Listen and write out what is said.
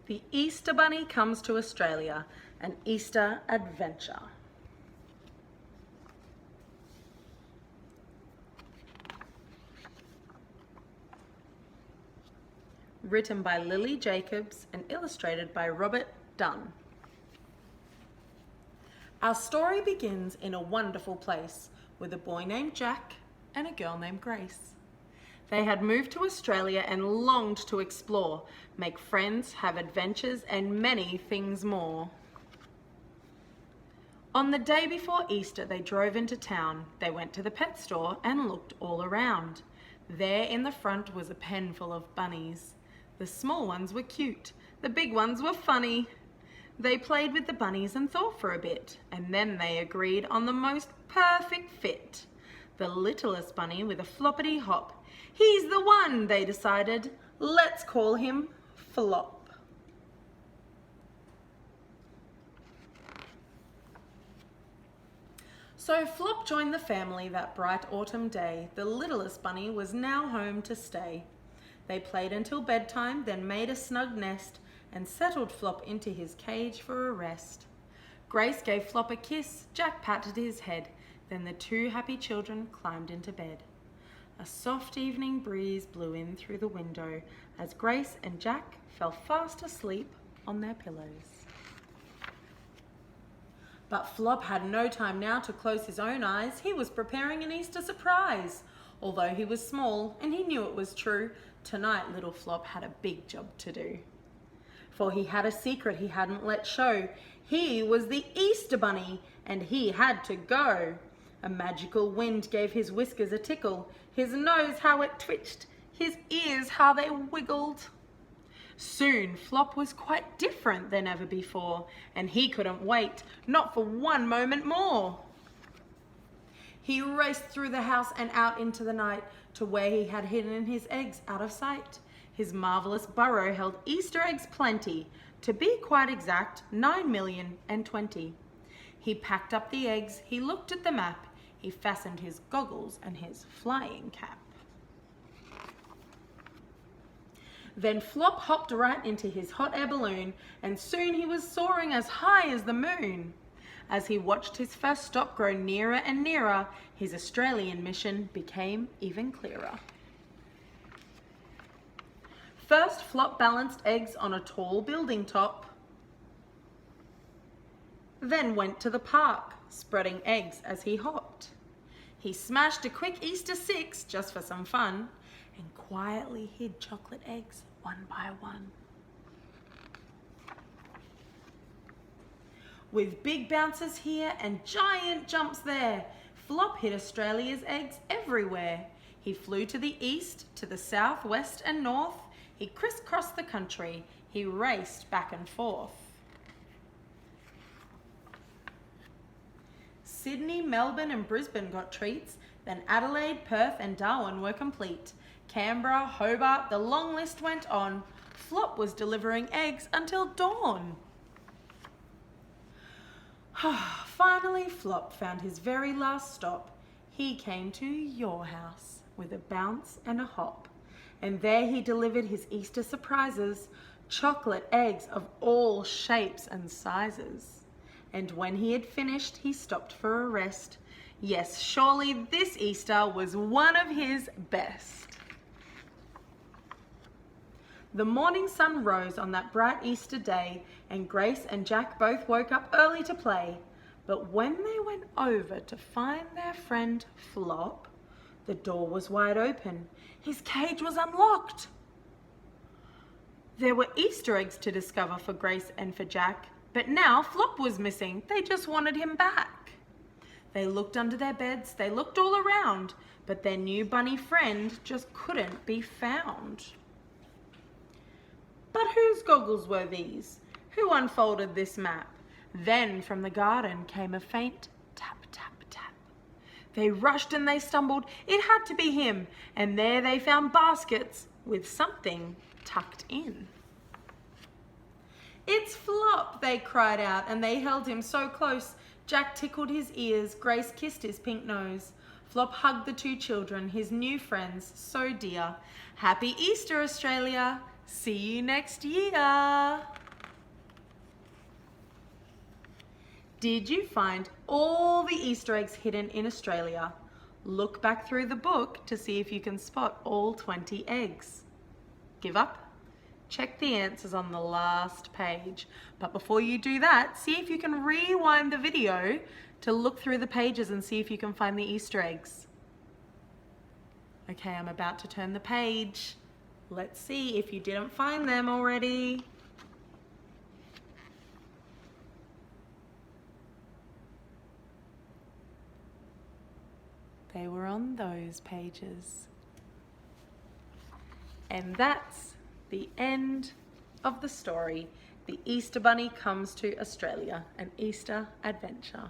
The Easter Bunny Comes to Australia, an Easter adventure. Written by Lily Jacobs and illustrated by Robert Dunn. Our story begins in a wonderful place with a boy named Jack and a girl named Grace. They had moved to Australia and longed to explore, make friends, have adventures, and many things more. On the day before Easter, they drove into town. They went to the pet store and looked all around. There in the front was a pen full of bunnies. The small ones were cute, the big ones were funny. They played with the bunnies and thought for a bit, and then they agreed on the most perfect fit. The littlest bunny with a floppity hop. He's the one, they decided. Let's call him Flop. So Flop joined the family that bright autumn day. The littlest bunny was now home to stay. They played until bedtime, then made a snug nest and settled Flop into his cage for a rest. Grace gave Flop a kiss, Jack patted his head, then the two happy children climbed into bed. A soft evening breeze blew in through the window as Grace and Jack fell fast asleep on their pillows. But Flop had no time now to close his own eyes. He was preparing an Easter surprise. Although he was small and he knew it was true, tonight little Flop had a big job to do. For he had a secret he hadn't let show. He was the Easter Bunny and he had to go. A magical wind gave his whiskers a tickle, his nose how it twitched, his ears how they wiggled. Soon Flop was quite different than ever before, and he couldn't wait, not for one moment more. He raced through the house and out into the night to where he had hidden his eggs out of sight. His marvelous burrow held Easter eggs plenty, to be quite exact, 9,020,000. He packed up the eggs, he looked at the map, he fastened his goggles and his flying cap. Then Flop hopped right into his hot air balloon, and soon he was soaring as high as the moon. As he watched his first stop grow nearer and nearer, his Australian mission became even clearer. First, Flop balanced eggs on a tall building top, then went to the park, spreading eggs as he hopped. He smashed a quick Easter 6 just for some fun and quietly hid chocolate eggs one by one. With big bounces here and giant jumps there, Flop hid Australia's eggs everywhere. He flew to the east, to the south, west and north. He crisscrossed the country. He raced back and forth. Sydney, Melbourne and Brisbane got treats, then Adelaide, Perth and Darwin were complete. Canberra, Hobart, the long list went on. Flop was delivering eggs until dawn. Finally, Flop found his very last stop. He came to your house with a bounce and a hop. And there he delivered his Easter surprises, chocolate eggs of all shapes and sizes. And when he had finished, he stopped for a rest. Yes, surely this Easter was one of his best. The morning sun rose on that bright Easter day, and Grace and Jack both woke up early to play. But when they went over to find their friend Flop, the door was wide open. His cage was unlocked. There were Easter eggs to discover for Grace and for Jack, but now Flop was missing. They just wanted him back. They looked under their beds, they looked all around, but their new bunny friend just couldn't be found. But whose goggles were these? Who unfolded this map? Then from the garden came a faint tap, tap, tap. They rushed and they stumbled. It had to be him. And there they found baskets with something tucked in. "It's Flop," they cried out, and they held him so close. Jack tickled his ears, Grace kissed his pink nose. Flop hugged the two children, his new friends, so dear. Happy Easter, Australia! See you next year. Did you find all the Easter eggs hidden in Australia? Look back through the book to see if you can spot all 20 eggs. Give up? Check the answers on the last page. But before you do that, see if you can rewind the video to look through the pages and see if you can find the Easter eggs. Okay, I'm about to turn the page. Let's see if you didn't find them already. They were on those pages. And that's the end of the story. The Easter Bunny comes to Australia, an Easter adventure.